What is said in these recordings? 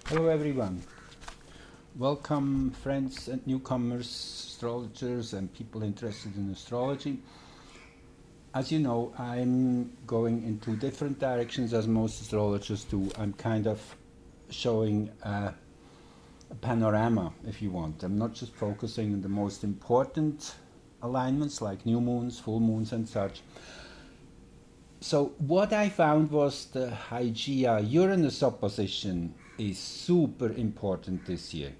Hello everyone. Welcome friends and newcomers, astrologers and people interested in astrology. As you know, I'm going in two different directions as most astrologers do. I'm kind of showing a panorama, if you want. I'm not just focusing on the most important alignments like new moons, full moons and such. So what I found was the Hygiea-Uranus opposition is super important this year.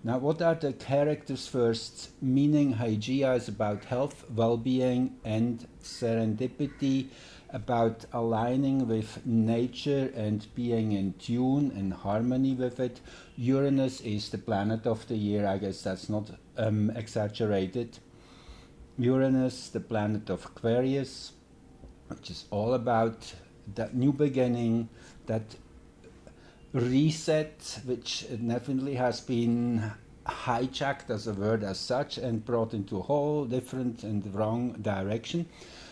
Now, what are the characters first? Meaning Hygeia is about health, well-being and serendipity, about aligning with nature and being in tune and harmony with it. Uranus is the planet of the year. I guess that's not exaggerated. Uranus, the planet of Aquarius, which is all about that new beginning, that reset, which definitely has been hijacked as a word as such and brought into a whole different and wrong direction.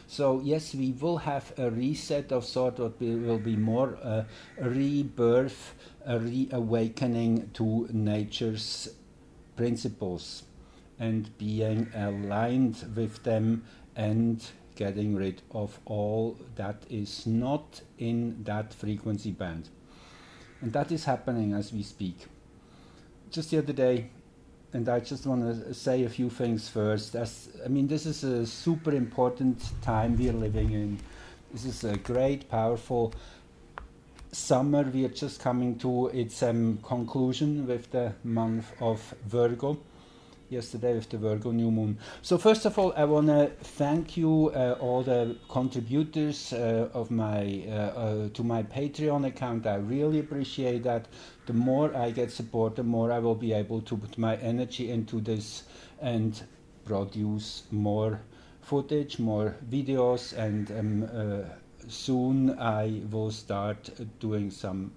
So yes, we will have a reset of sort, what will be more a rebirth, a reawakening to nature's principles and being aligned with them and getting rid of all that is not in that frequency band. And that is happening as we speak. Just the other day, and I just want to say a few things first. This is a super important time we are living in. This is a great, powerful summer. We are just coming to its conclusion with the month of Virgo. Yesterday with the Virgo new moon. So first of all, I want to thank you all the contributors of my to my Patreon account. I really appreciate that. The more I get support, the more I will be able to put my energy into this and produce more footage, more videos, and soon I will start doing some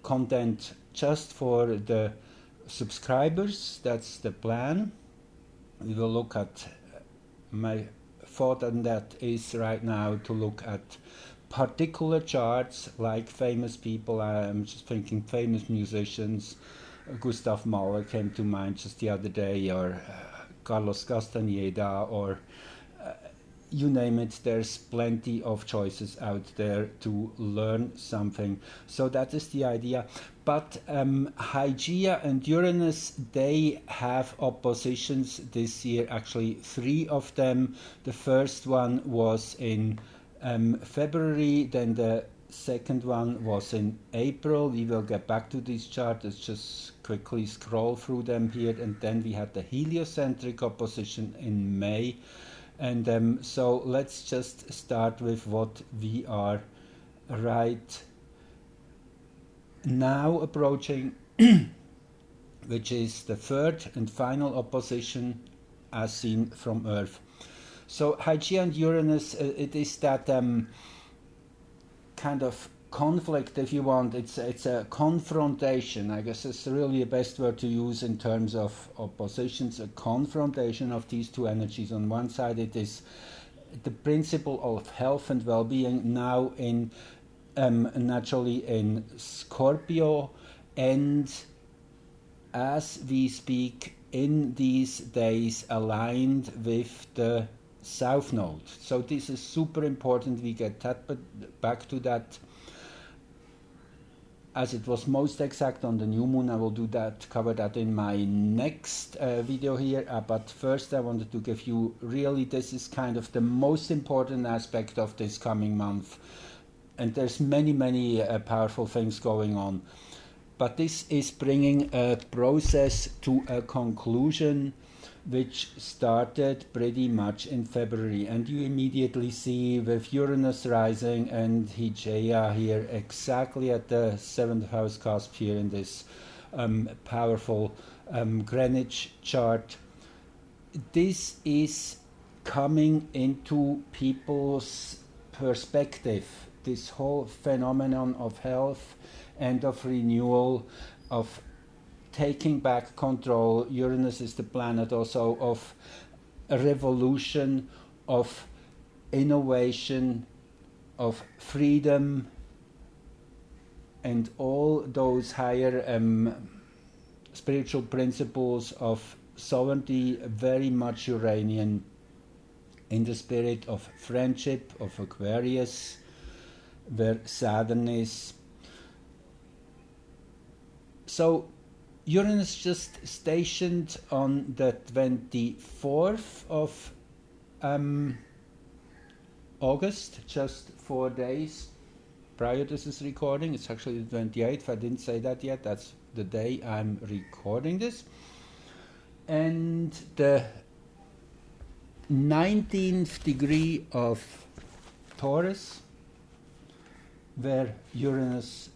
content just for the subscribers. That's the plan. We will look at, my thought on that is right now to look at particular charts like famous people. I'm just thinking famous musicians. Gustav Mahler came to mind just the other day, or Carlos Castaneda, or you name it. There's plenty of choices out there to learn something. So that is the idea. But Hygeia and Uranus, they have oppositions this year, actually 3 of them. The first one was in February, then the second one was in April. We will get back to this chart. Let's just quickly scroll through them here. And then we had the heliocentric opposition in May. And so let's just start with what we are right now approaching, which is the third and final opposition as seen from Earth. So Hygeia and Uranus, it is that kind of conflict, if you want. It's a confrontation. I guess it's really the best word to use in terms of oppositions. A confrontation of these two energies. On one side, it is the principle of health and well-being, now in naturally in Scorpio, and as we speak in these days aligned with the South Node. So this is super important. We get back to that as it was most exact on the new moon. I will do that, cover that in my next video here. But first I wanted to give you, really, this is kind of the most important aspect of this coming month. And there's many powerful things going on. But this is bringing a process to a conclusion which started pretty much in February. And you immediately see with Uranus rising and Hygeia here exactly at the 7th house cusp here in this powerful Greenwich chart. This is coming into people's perspective. This whole phenomenon of health and of renewal, of taking back control. Uranus is the planet also of a revolution, of innovation, of freedom and all those higher spiritual principles of sovereignty, very much Uranian, in the spirit of friendship, of Aquarius, where Saturn is. So Uranus just stationed on the 24th of August, just 4 days prior to this recording. It's actually the 28th, I didn't say that yet, that's the day I'm recording this. And the 19th degree of Taurus, where Uranus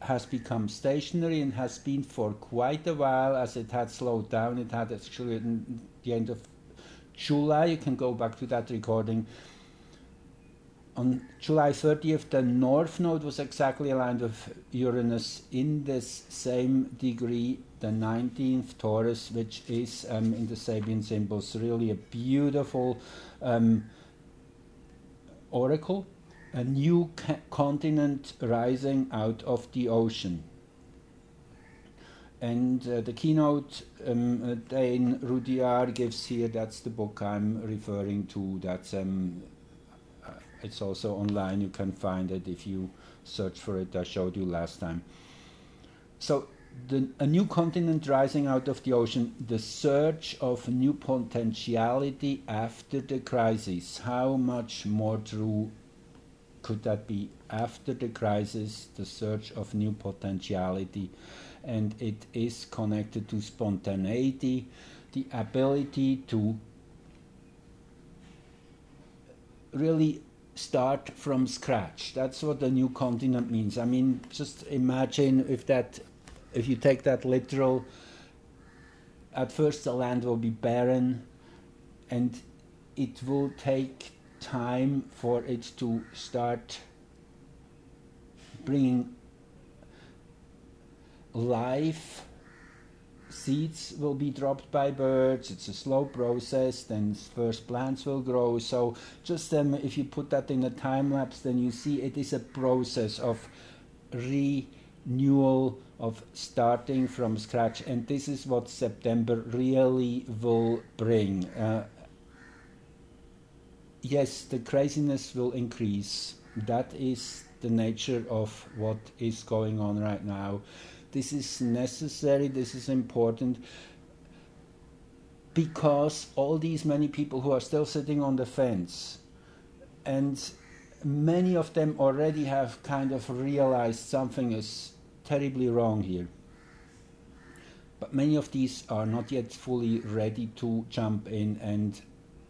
has become stationary and has been for quite a while, as it had slowed down. It had actually at the end of July, you can go back to that recording. On July 30th, the North Node was exactly aligned with Uranus in this same degree, the 19th Taurus, which is in the Sabian symbols really a beautiful oracle, a new continent rising out of the ocean. And the keynote Dane Rudyard gives here, that's the book I'm referring to, that's it's also online, you can find it if you search for it, I showed you last time. So a new continent rising out of the ocean, the search of new potentiality after the crisis. How much more true could that be? After the crisis, the search of new potentiality. And it is connected to spontaneity, the ability to really start from scratch. That's what the new continent means. I mean, just imagine if you take that literal, at first the land will be barren and it will take time for it to start bringing life. Seeds will be dropped by birds. It's a slow process, then first plants will grow. So just if you put that in a time lapse, then you see it is a process of renewal, of starting from scratch, and this is what September really will bring. Yes, the craziness will increase. That is the nature of what is going on right now. This is necessary, this is important, because all these many people who are still sitting on the fence, and many of them already have kind of realized something is terribly wrong here. But many of these are not yet fully ready to jump in and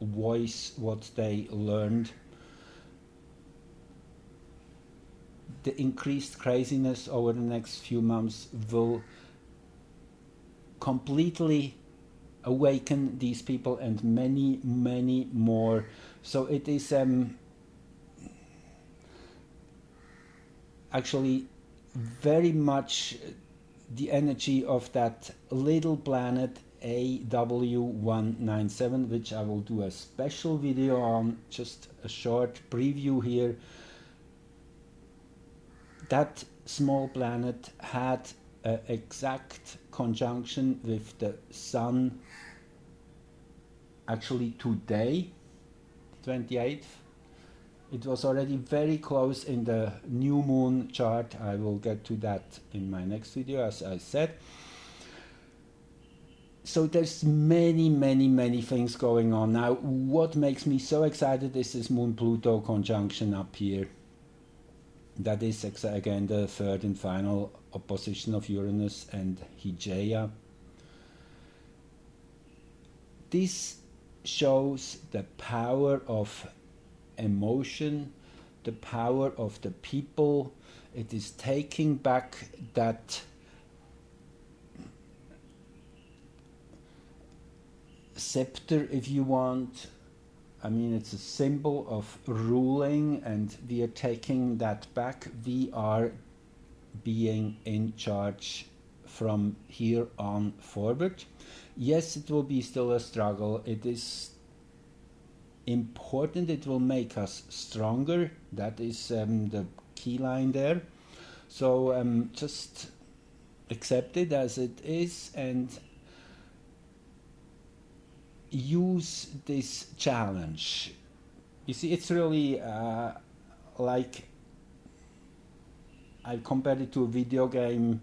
voice what they learned. The increased craziness over the next few months will completely awaken these people and many, many more. So it is actually very much the energy of that little planet AW197, which I will do a special video on, just a short preview here. That small planet had an exact conjunction with the Sun actually today, 28th. It was already very close in the new moon chart. I will get to that in my next video, as I said. So there's many, many, many things going on. Now, what makes me so excited is this Moon-Pluto conjunction up here. That is again the third and final opposition of Uranus and Hygeia. This shows the power of emotion, the power of the people. It is taking back that scepter, if you want. I mean, it's a symbol of ruling, and we are taking that back. We are being in charge from here on forward. Yes, it will be still a struggle. It is important. It will make us stronger. That is the key line there. So just accept it as it is and use this challenge. You see, it's really like I compared it to a video game.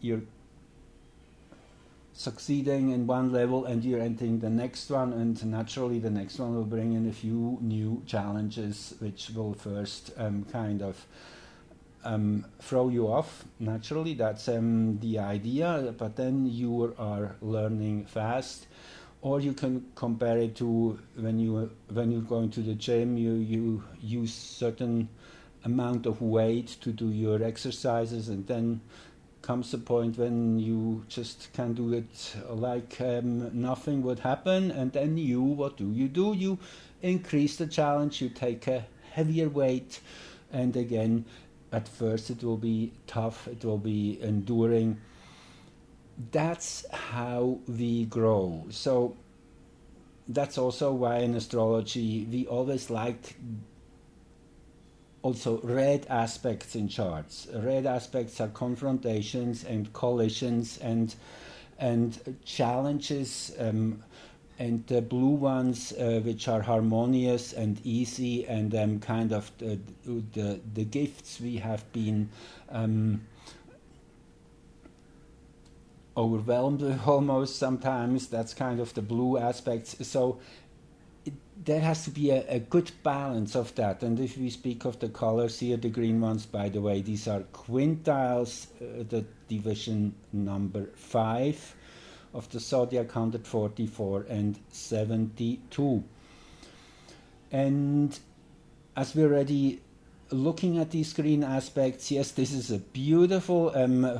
You're succeeding in one level and you're entering the next one, and naturally the next one will bring in a few new challenges which will first kind of throw you off. Naturally, that's the idea, but then you are learning fast. Or you can compare it to when you're going to the gym, you use certain amount of weight to do your exercises, and then comes a point when you just can do it like nothing would happen, and then what do? You increase the challenge, you take a heavier weight, and again, at first it will be tough, it will be enduring. That's how we grow. So that's also why in astrology we always liked also red aspects in charts. Red aspects are confrontations and collisions and challenges, and the blue ones which are harmonious and easy, and kind of the gifts we have been overwhelmed with almost sometimes. That's kind of the blue aspects. So there has to be a good balance of that. And if we speak of the colors here, the green ones, by the way, these are quintiles, the division number 5 of the zodiac, 144 and 72. And as we're already looking at these green aspects, yes, this is a beautiful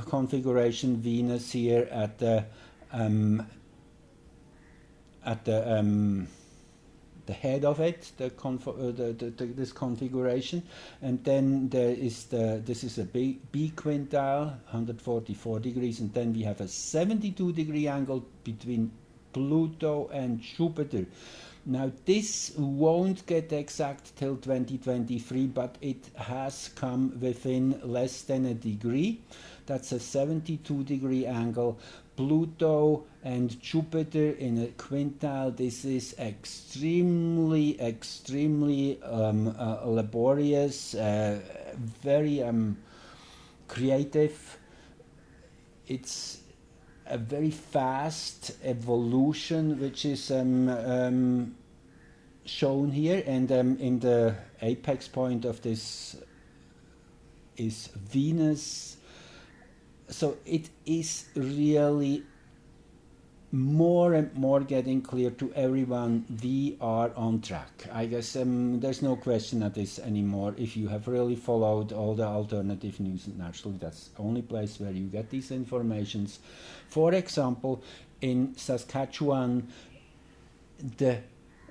configuration. Venus here at the head of it, this configuration, and then there is this is a B quintile, 144 degrees, and then we have a 72-degree angle between Pluto and Jupiter. Now this won't get exact till 2023, but it has come within less than a degree. That's a 72-degree angle. Pluto and Jupiter in a quintile. This is extremely laborious, very creative. It's a very fast evolution which is shown here, and in the apex point of this is Venus. So it is really more and more getting clear to everyone we are on track. I guess there's no question at this anymore. If you have really followed all the alternative news, naturally that's the only place where you get these informations. For example, in Saskatchewan, the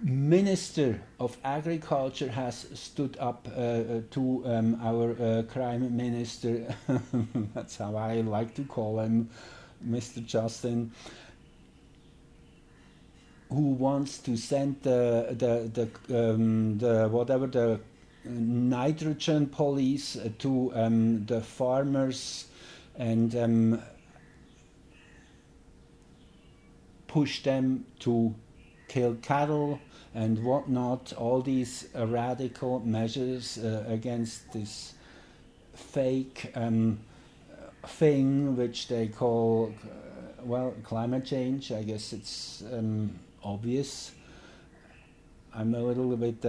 Minister of Agriculture has stood up to our Crime Minister, that's how I like to call him, Mr. Justin, who wants to send the nitrogen police to the farmers and push them to kill cattle and whatnot, all these radical measures against this fake thing which they call, climate change. I guess it's obvious. I'm a little bit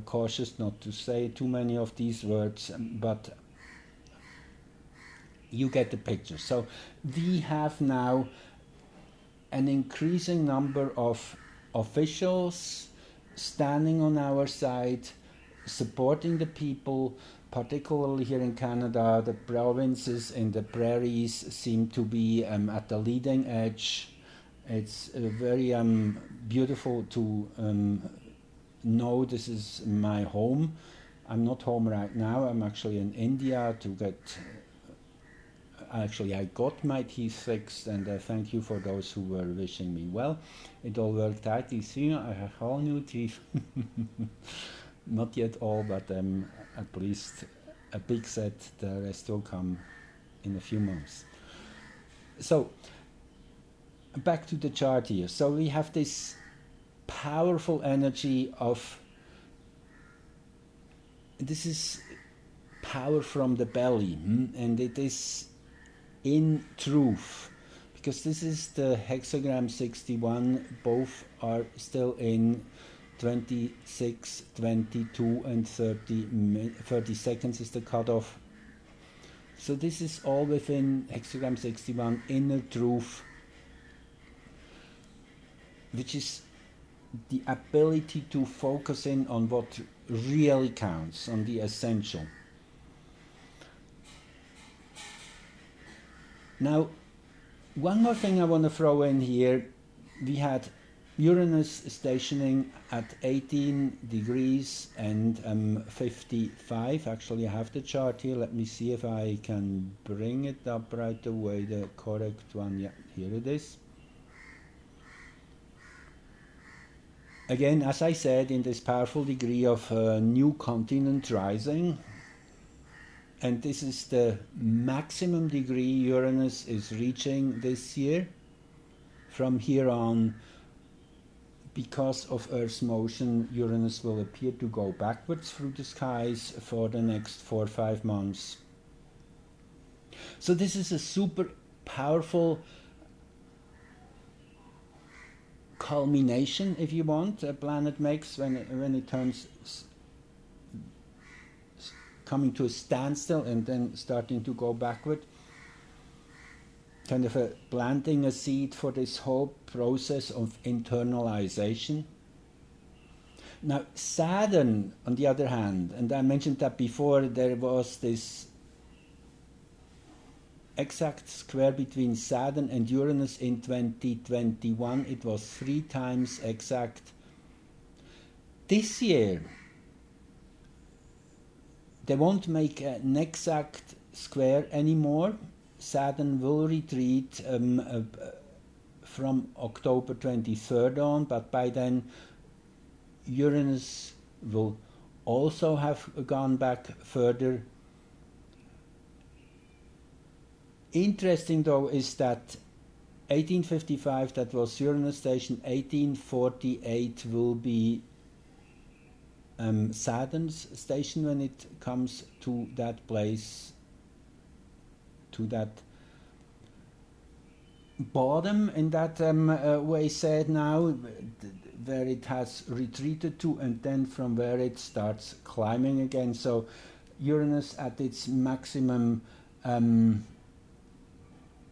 cautious not to say too many of these words, but you get the picture. So we have now an increasing number of officials standing on our side, supporting the people, particularly here in Canada. The provinces in the prairies seem to be at the leading edge. It's very beautiful to know this is my home. I'm not home right now. I'm actually in India to get... Actually, I got my teeth fixed, and thank you for those who were wishing me well. It all worked out. You see, I have all new teeth. Not yet all, but at least a big set. The rest will come in a few months. So back to the chart here. So we have this powerful energy of, this is power from the belly, and it is in truth, because this is the hexagram 61. Both are still in 26, 22 and 30 seconds is the cutoff. So this is all within hexagram 61, inner truth, which is the ability to focus in on what really counts, on the essential. Now, one more thing I want to throw in here. We had Uranus stationing at 18 degrees and 55. Actually, I have the chart here. Let me see if I can bring it up right away, the correct one. Yeah, here it is. Again, as I said, in this powerful degree of new continent rising, and this is the maximum degree Uranus is reaching this year. From here on, because of Earth's motion, Uranus will appear to go backwards through the skies for the next 4 or 5 months. So this is a super powerful culmination, if you want, a planet makes when it turns coming to a standstill and then starting to go backward. Kind of planting a seed for this whole process of internalization. Now, Saturn, on the other hand, and I mentioned that before, there was this exact square between Saturn and Uranus in 2021. It was 3 times exact. This year, they won't make an exact square anymore. Saturn will retreat from October 23rd on, but by then Uranus will also have gone back further. Interesting though is that 1855, that was Uranus station, 1848 will be Saturn's station when it comes to that place, to that bottom in that way said now, where it has retreated to, and then from where it starts climbing again. So Uranus at its maximum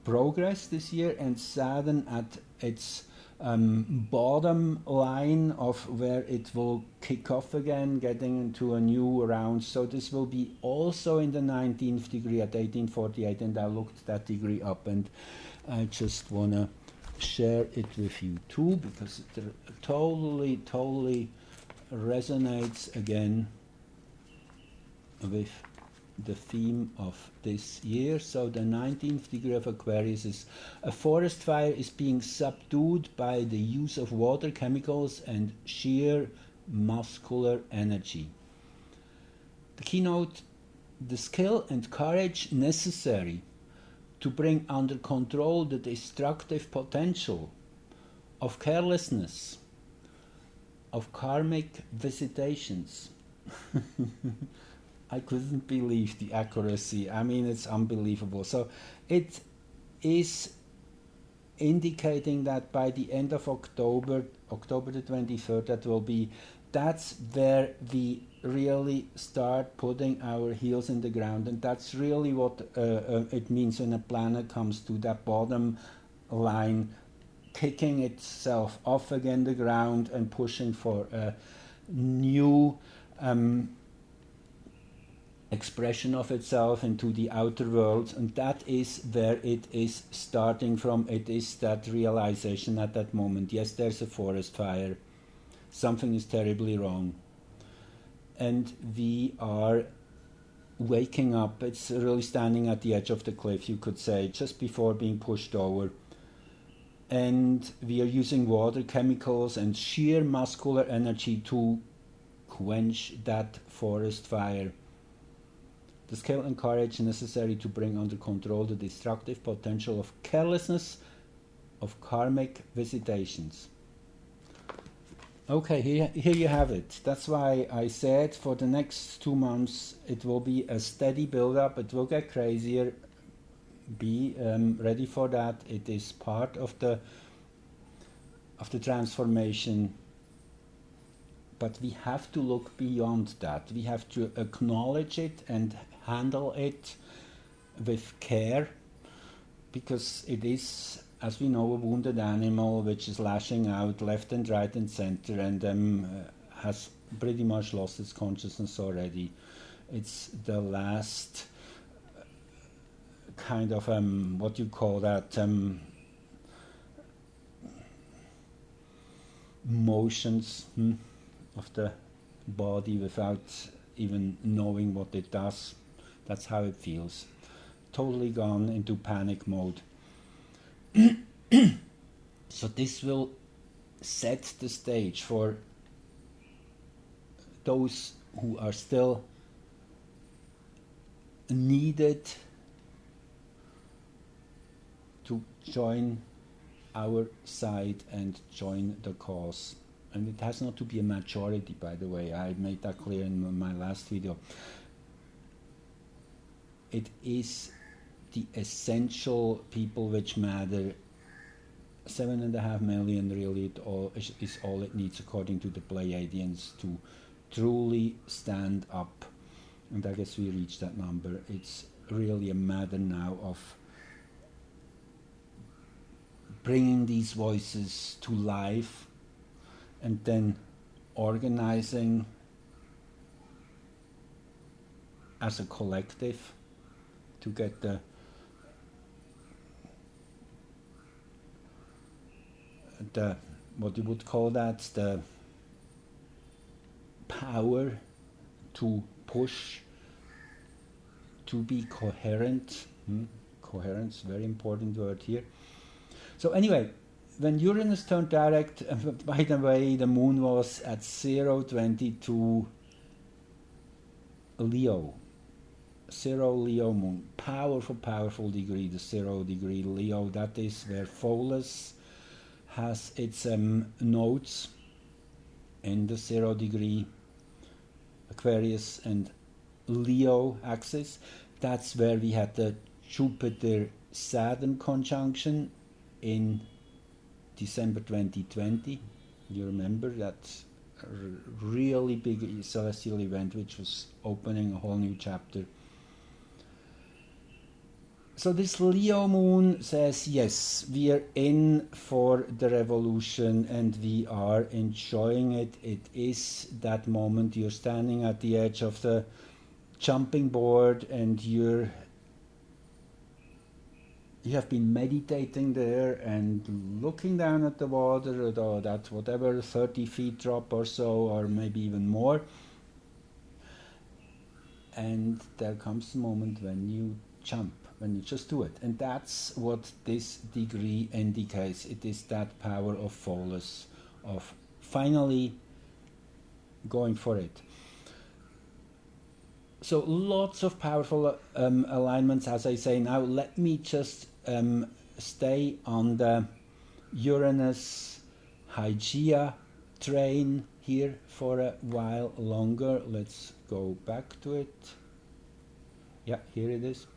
progress this year, and Saturn at its bottom line of where it will kick off again, getting into a new round. So this will be also in the 19th degree at 1848, and I looked that degree up, and I just want to share it with you too, because it totally resonates again with the theme of this year. So the 19th degree of Aquarius is a forest fire is being subdued by the use of water, chemicals, and sheer muscular energy. The keynote: the skill and courage necessary to bring under control the destructive potential of carelessness, of karmic visitations. I couldn't believe the accuracy. I mean, it's unbelievable. So it is indicating that by the end of October the 23rd, that's where we really start putting our heels in the ground. And that's really what it means when a planet comes to that bottom line, kicking itself off again the ground and pushing for a new expression of itself into the outer world. And that is where it is starting from. It is that realization at that moment. Yes, there's a forest fire. Something is terribly wrong. And we are waking up. It's really standing at the edge of the cliff, you could say, just before being pushed over. And we are using water, chemicals, and sheer muscular energy to quench that forest fire. The skill and courage necessary to bring under control the destructive potential of carelessness, of karmic visitations. Okay, here you have it. That's why I said for the next 2 months it will be a steady build-up. It will get crazier. Be ready for that. It is part of the transformation. But we have to look beyond that. We have to acknowledge it and handle it with care, because it is, as we know, a wounded animal which is lashing out left and right and center, and has pretty much lost its consciousness already. It's the last kind of what you call that, motions of the body without even knowing what it does. That's how it feels. Totally gone into panic mode. So this will set the stage for those who are still needed to join our side and join the cause. And it has not to be a majority, by the way. I made that clear in my last video. It is the essential people which matter. 7.5 million really is all it needs, according to the Pleiadians, to truly stand up. And I guess we reached that number. It's really a matter now of bringing these voices to life and then organizing as a collective to get the what you would call that, the power to push, to be coherent. Coherence, very important word here. So anyway, when Uranus turned direct, by the way, the moon was at 022 Leo. 0 Leo moon. Powerful degree, the 0 degree Leo. That is where Pholus has its nodes in the 0 degree Aquarius and Leo axis. That's where we had the Jupiter-Saturn conjunction in December 2020. You remember that really big celestial event which was opening a whole new chapter. So this Leo moon says, yes, we are in for the revolution and we are enjoying it. It is that moment you're standing at the edge of the jumping board and you have been meditating there and looking down at the water, or that whatever 30 feet drop or so, or maybe even more. And there comes the moment when you jump, when you just do it. And that's what this degree indicates. It is that power of Pholus, of finally going for it. So lots of powerful alignments, as I say. Now let me just stay on the Uranus Hygeia train here for a while longer. Let's go back to it. Yeah, here it is.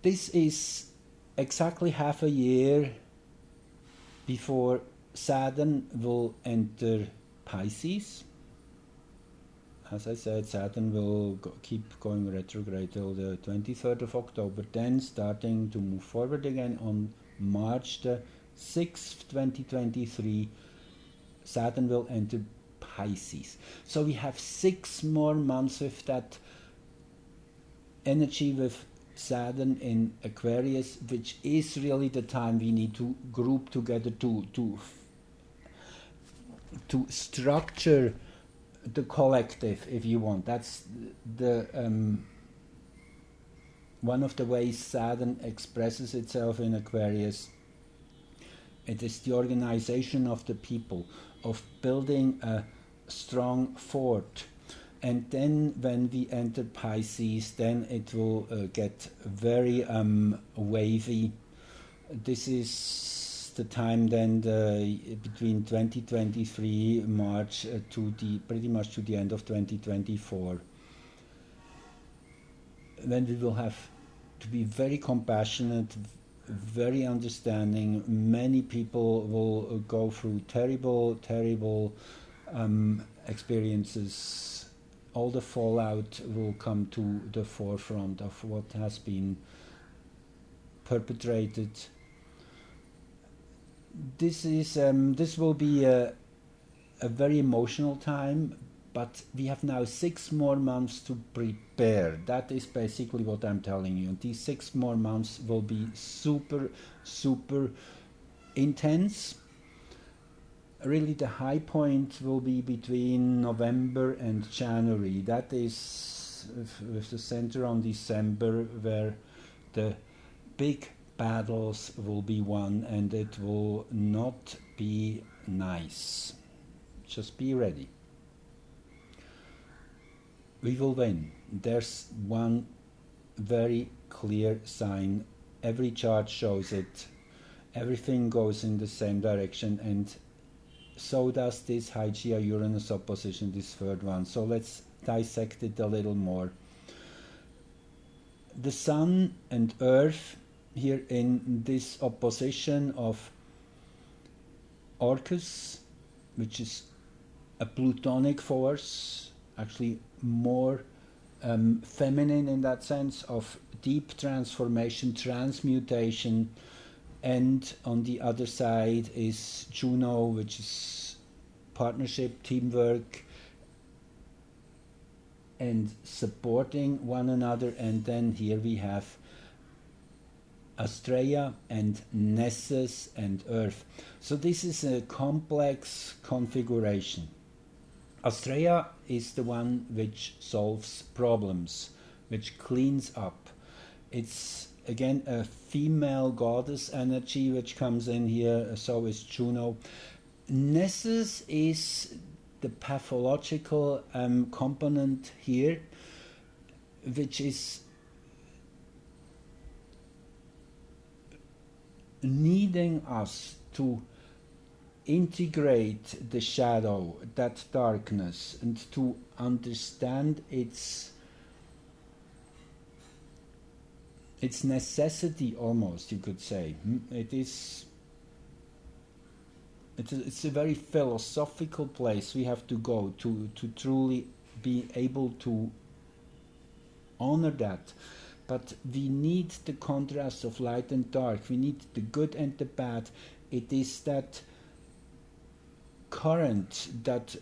This is exactly half a year before Saturn will enter Pisces. As I said, Saturn will keep going retrograde till the 23rd of October, then starting to move forward again on March the 6th, 2023, Saturn will enter Pisces. So we have 6 more months with that energy with Saturn in Aquarius, which is really the time we need to group together to structure the collective, if you want. That's the one of the ways Saturn expresses itself in Aquarius. It is the organization of the people, of building a strong fort. And then when we enter Pisces, then it will get very wavy. This is the time then between 2023 March to the pretty much to the end of 2024, when we will have to be very compassionate, very understanding. Many people will go through terrible experiences. All the fallout will come to the forefront of what has been perpetrated. This will be a very emotional time, but we have now 6 more months to prepare. That is basically what I'm telling you. These 6 more months will be super intense. Really, the high point will be between November and January. That is with the center on December, where the big battles will be won, and it will not be nice. Just be ready. We will win. There's one very clear sign. Every chart shows it. Everything goes in the same direction, and so does this Hygiea-Uranus opposition, this third one. So let's dissect it a little more. The Sun and Earth here in this opposition of Orcus, which is a plutonic force, actually more feminine in that sense, of deep transformation, transmutation. And on the other side is Juno, which is partnership, teamwork, and supporting one another. And then here we have Astrea and Nessus and Earth. So this is a complex configuration. Astrea is the one which solves problems, which cleans up. It's again a female goddess energy which comes in here, so is Juno. Nessus is the pathological component here, which is needing us to integrate the shadow, that darkness, and to understand its necessity, almost, you could say. It's a very philosophical place we have to go to truly be able to honor that. But we need the contrast of light and dark. We need the good and the bad. It is that current, that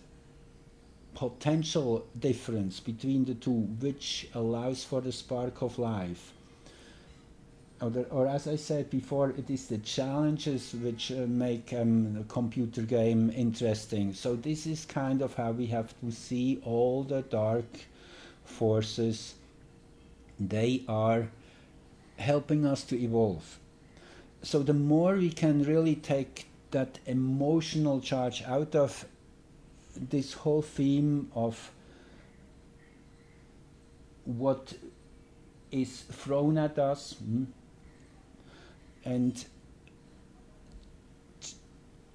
potential difference between the two, which allows for the spark of life. Or as I said before, it is the challenges which make a computer game interesting. So this is kind of how we have to see all the dark forces. They are helping us to evolve. So the more we can really take that emotional charge out of this whole theme of what is thrown at us, and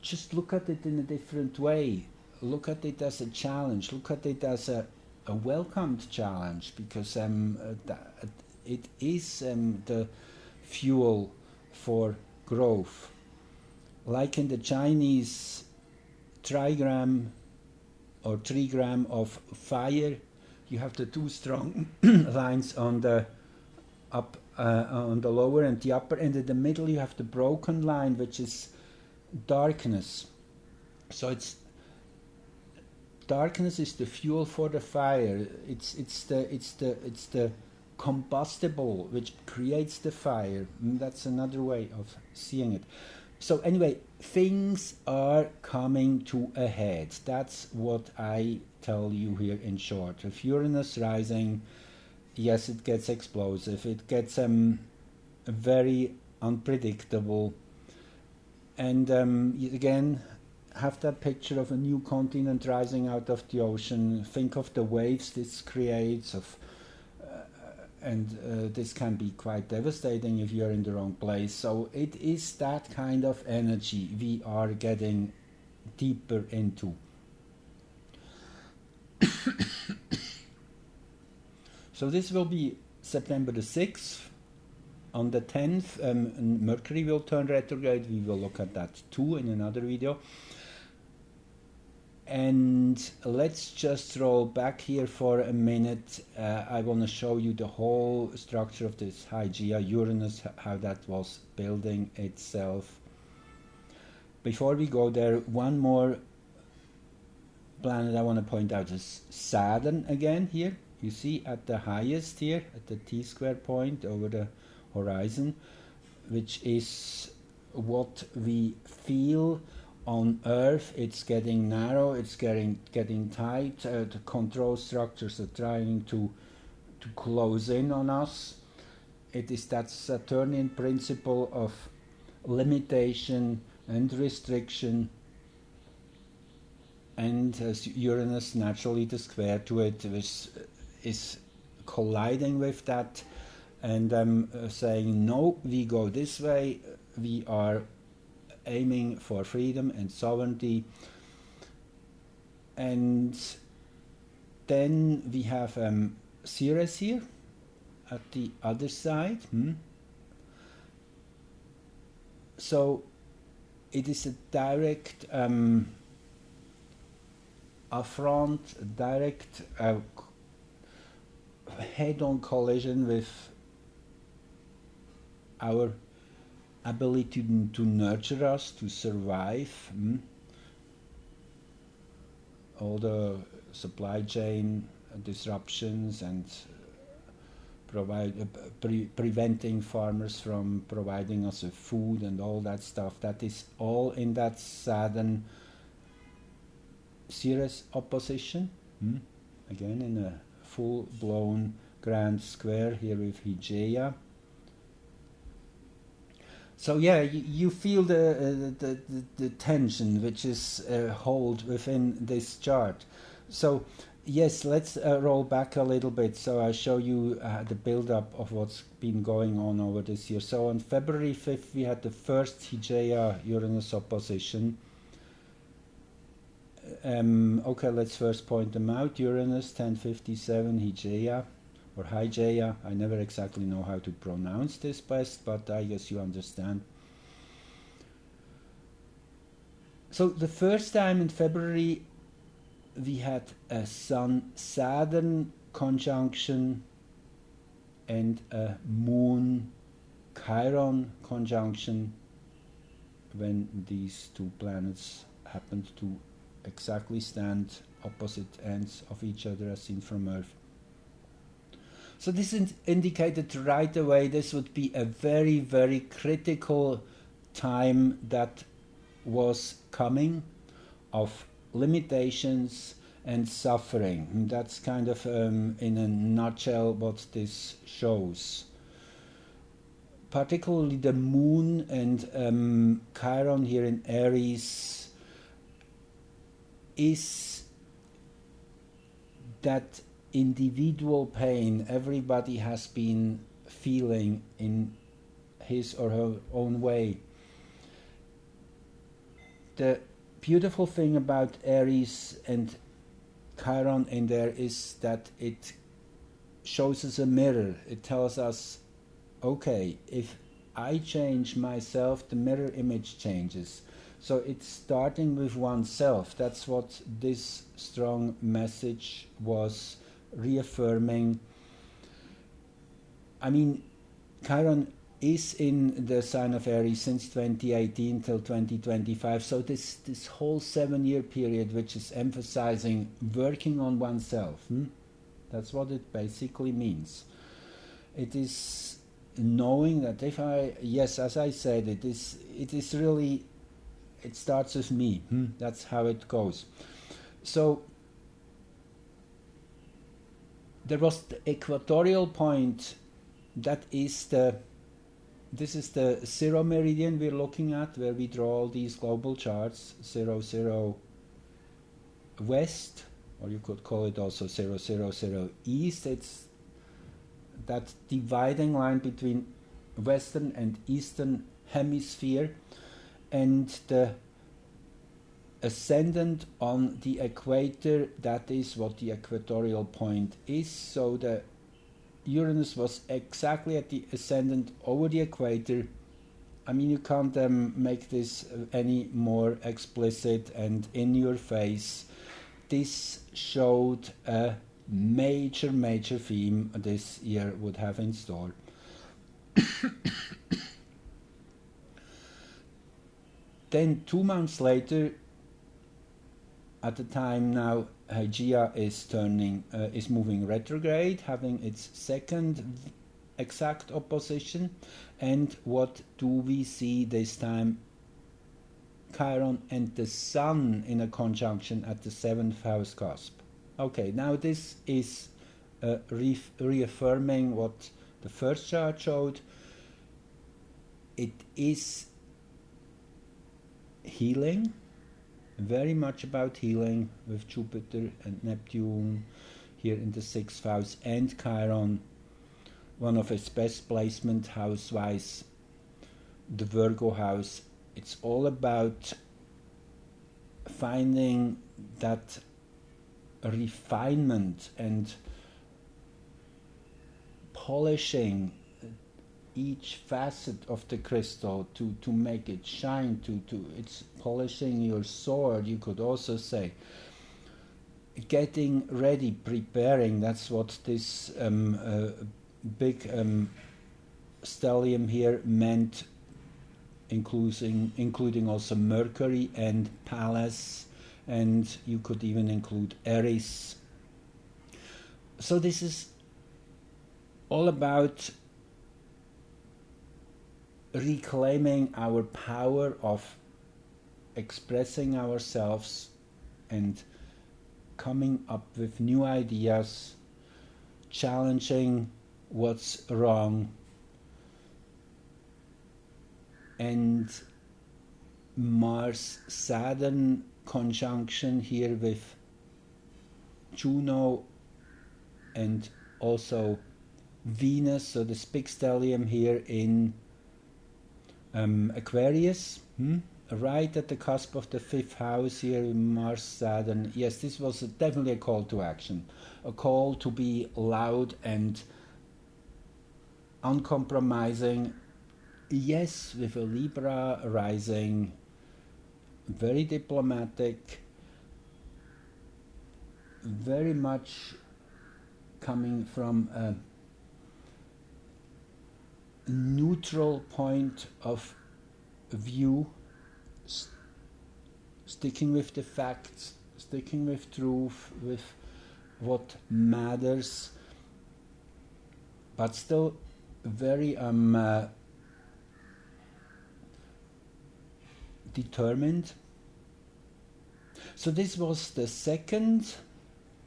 just look at it in a different way. Look at it as a challenge. Look at it as a welcomed challenge, because it is the fuel for growth. Like in the Chinese trigram or trigram of fire, you have the 2 strong lines on the on the lower and the upper, and in the middle you have the broken line, which is darkness. So darkness is the fuel for the fire. It's the combustible which creates the fire. That's another way of seeing it. So anyway, things are coming to a head. That's what I tell you here in short. With Uranus rising, yes, it gets explosive. It gets very unpredictable. And again, have that picture of a new continent rising out of the ocean. Think of the waves this creates, and this can be quite devastating if you're in the wrong place. So it is that kind of energy we are getting deeper into. So this will be September the 6th. On the 10th, Mercury will turn retrograde. We will look at that too in another video. And let's just roll back here for a minute. I want to show you the whole structure of this Hygiea-Uranus, how that was building itself. Before we go there, one more planet I want to point out is Saturn again here. You see at the highest here, at the T-square point over the horizon, which is what we feel on Earth. It's getting narrow, it's getting tight, the control structures are trying to close in on us. It is that Saturnian principle of limitation and restriction, and as Uranus, naturally the square to it, is colliding with that, and saying, no, we go this way, we are aiming for freedom and sovereignty. And then we have Ceres here at the other side. So it is a direct affront, direct head-on collision with our ability to nurture us, to survive. All the supply chain disruptions and preventing farmers from providing us with food and all that stuff. That is all in that Saturn Ceres opposition. Again, in a full-blown grand square here with Hygeia. So yeah, you feel the tension which is held within this chart. So yes, let's roll back a little bit. So I show you the build-up of what's been going on over this year. So on February 5th, we had the first Hygeia-Uranus opposition. Okay, let's first point them out. Uranus 1057 Hygeia, or Hygeia. I never exactly know how to pronounce this best, but I guess you understand. So the first time in February we had a Sun-Saturn conjunction and a Moon-Chiron conjunction, when these two planets happened to exactly stand opposite ends of each other as seen from Earth. So this indicated right away this would be a very, very critical time that was coming, of limitations and suffering. And that's kind of in a nutshell what this shows. Particularly the Moon and Chiron here in Aries is that individual pain everybody has been feeling in his or her own way. The beautiful thing about Aries and Chiron in there is that it shows us a mirror. It tells us, okay, if I change myself, the mirror image changes. So it's starting with oneself. That's what this strong message was reaffirming. I mean, Chiron is in the sign of Aries since 2018 till 2025. So this whole 7-year period, which is emphasizing working on oneself. That's what it basically means. It is knowing that if yes, as I said, it is really, it starts with me. That's how it goes. So there was the equatorial point, that is the this is the 0 meridian we're looking at, where we draw all these global charts. 0, 0 west, or you could call it also 0, 0, 0 east. It's that dividing line between western and eastern hemisphere, and the ascendant on the equator, that is what the equatorial point is. So the Uranus was exactly at the ascendant over the equator. I mean, you can't make this any more explicit and in your face. This showed a major theme this year would have in store. Then 2 months later, at the time now, Hygeia is moving retrograde, having its second exact opposition. And what do we see this time? Chiron and the Sun in a conjunction at the 7th house cusp. Okay, now this is reaffirming what the first chart showed. It is healing, very much about healing, with Jupiter and Neptune here in the 6th house, and Chiron, one of its best placement house-wise, the Virgo house. It's all about finding that refinement and polishing each facet of the crystal to make it shine, it's polishing your sword, you could also say. Getting ready, preparing, that's what this big stellium here meant, including also Mercury and Pallas, and you could even include Eris. So this is all about reclaiming our power of expressing ourselves and coming up with new ideas, challenging what's wrong. And Mars-Saturn conjunction here with Juno and also Venus, so this big stellium here in Aquarius, right at the cusp of the 5th house here in Mars-Saturn. Yes, this was definitely a call to action, a call to be loud and uncompromising. Yes, with a Libra rising, very diplomatic, very much coming from a neutral point of view, sticking with the facts, sticking with truth, with what matters, but still very determined. So this was the second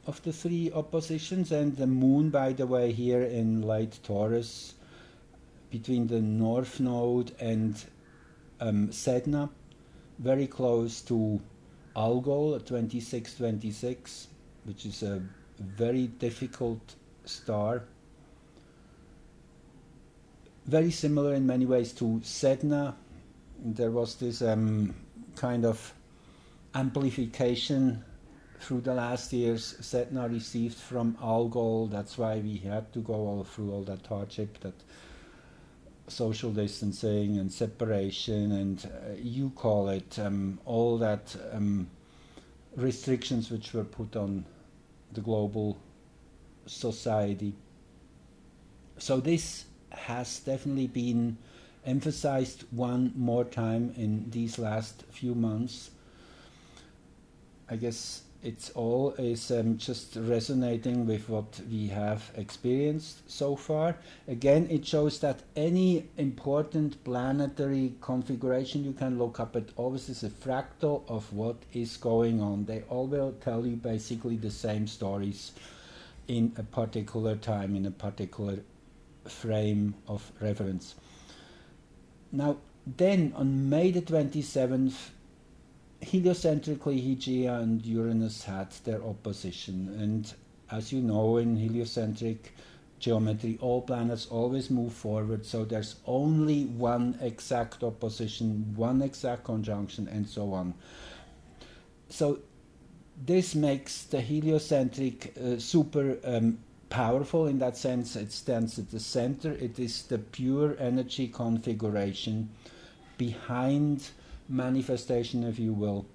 of the 3 oppositions, and the moon, by the way, here in late Taurus, between the North Node and Sedna, very close to Algol, 2626, which is a very difficult star. Very similar in many ways to Sedna. There was this kind of amplification through the last years Sedna received from Algol. That's why we had to go all through all that hardship, that social distancing and separation, and you call it all that restrictions which were put on the global society. So this has definitely been emphasized one more time in these last few months. I guess it's all is just resonating with what we have experienced so far. Again, it shows that any important planetary configuration you can look up at always is a fractal of what is going on. They all will tell you basically the same stories in a particular time, in a particular frame of reference. Now, then on May the 27th, heliocentrically Hygiea and Uranus had their opposition, and as you know, in heliocentric geometry all planets always move forward, so there's only one exact opposition, one exact conjunction, and so on. So this makes the heliocentric super powerful in that sense. It stands at the center. It is the pure energy configuration behind manifestation, if you will.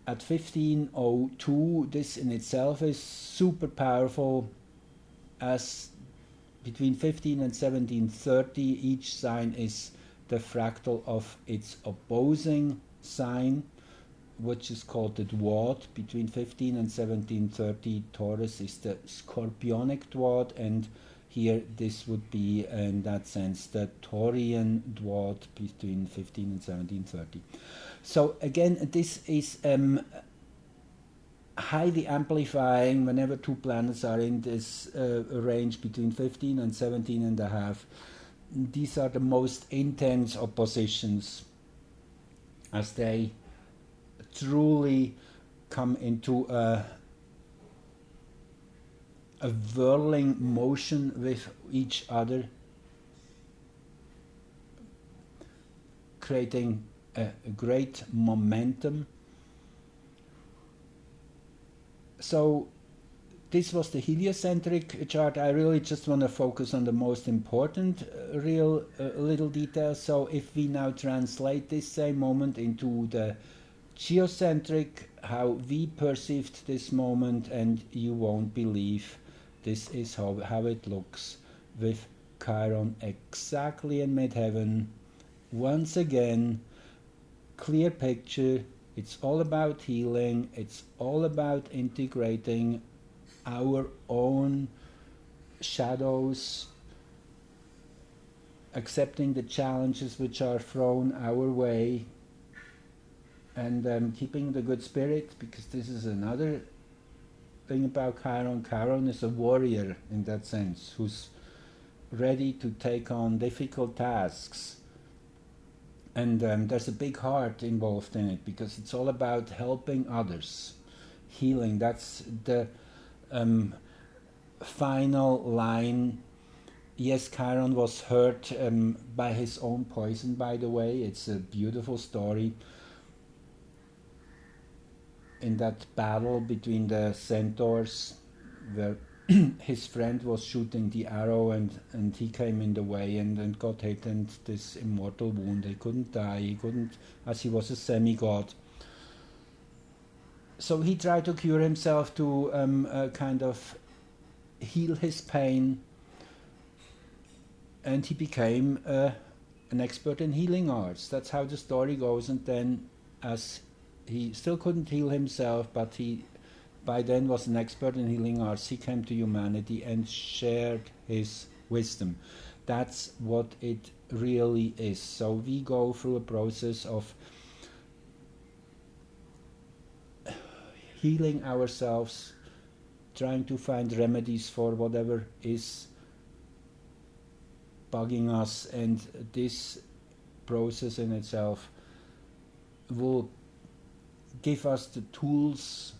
At 1502, this in itself is super powerful, as between 15 and 1730 each sign is the fractal of its opposing sign, which is called the dwad. Between 15 and 1730, Taurus is the scorpionic dwad, and here this would be in that sense the Taurian dwad between 15 and 1730. So again, this is highly amplifying whenever two planets are in this range between 15 and 17 and a half. These are the most intense oppositions, as they truly come into a whirling motion with each other, creating a great momentum. So this was the heliocentric chart. I really just want to focus on the most important real little details. So if we now translate this same moment into the geocentric, how we perceived this moment, and you won't believe this is how it looks with Chiron exactly in midheaven. Once again, clear picture. It's all about healing. It's all about integrating our own shadows, accepting the challenges which are thrown our way, and keeping the good spirit, because this is another thing about Chiron. Chiron is a warrior in that sense, who's ready to take on difficult tasks. And there's a big heart involved in it, because it's all about helping others, healing. That's the final line. Yes, Chiron was hurt by his own poison, by the way. It's a beautiful story. In that battle between the centaurs, where his friend was shooting the arrow and he came in the way and got hit, and this immortal wound. He couldn't die, he couldn't, as he was a semi-god. So he tried to cure himself, to kind of heal his pain, and he became an expert in healing arts. That's how the story goes. And then, as he still couldn't heal himself, but he by then was an expert in healing arts, he came to humanity and shared his wisdom. That's what it really is. So we go through a process of healing ourselves, trying to find remedies for whatever is bugging us, and this process in itself will give us the tools,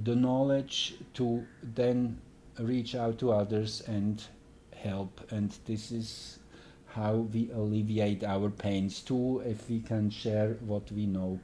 the knowledge to then reach out to others and help. And this is how we alleviate our pains too, if we can share what we know.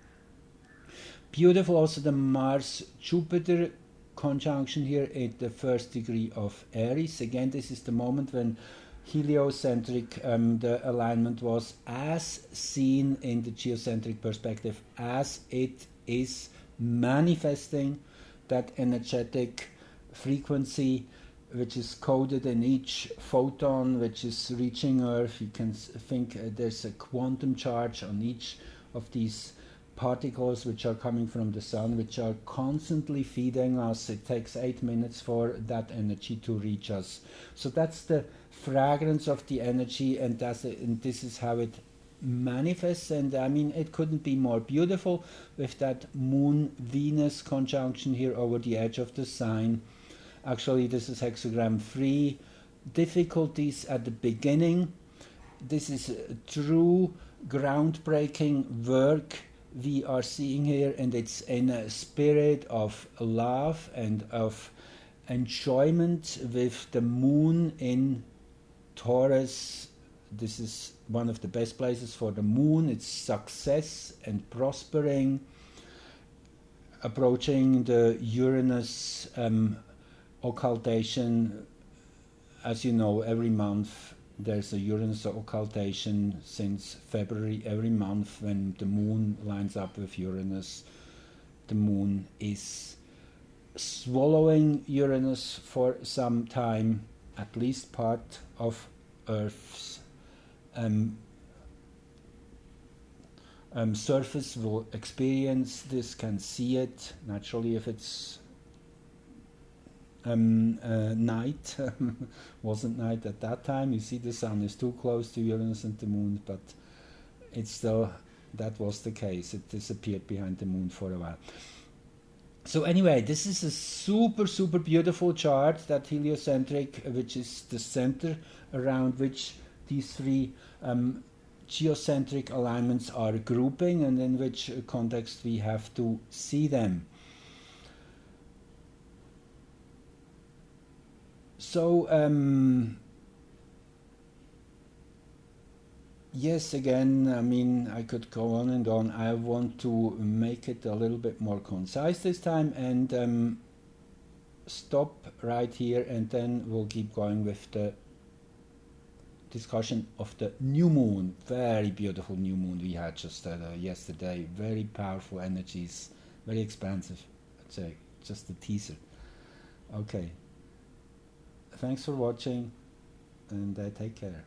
Beautiful also the Mars-Jupiter conjunction here at the 1st degree of Aries. Again, this is the moment when heliocentric, the alignment was as seen in the geocentric perspective, as it is manifesting that energetic frequency which is coded in each photon which is reaching Earth. You can think there's a quantum charge on each of these particles which are coming from the sun, which are constantly feeding us. It takes 8 minutes for that energy to reach us. So that's the fragrance of the energy, and this is how it manifests. And I mean, it couldn't be more beautiful with that Moon-Venus conjunction here over the edge of the sign. Actually, this is hexagram 3. Difficulties at the beginning, this is a true groundbreaking work we are seeing here, and it's in a spirit of love and of enjoyment with the moon in Taurus. This is one of the best places for the moon. It's success and prospering, approaching the Uranus occultation. As you know, every month there's a Uranus occultation since February. Every month when the moon lines up with Uranus, the moon is swallowing Uranus for some time. At least part of Earth's surface will experience this, can see it. Naturally, if it's night, wasn't night at that time, you see the sun is too close to Uranus and the moon, but it's still, that was the case. It disappeared behind the moon for a while. So anyway, this is a super beautiful chart, that heliocentric, which is the center around which these three geocentric alignments are grouping, and in which context we have to see them. So yes, again, I mean, I could go on and on. I want to make it a little bit more concise this time, and stop right here, and then we'll keep going with the discussion of the new moon. Very beautiful new moon we had just yesterday. Very powerful energies, very expansive. I'd say just a teaser. Okay, thanks for watching, and take care.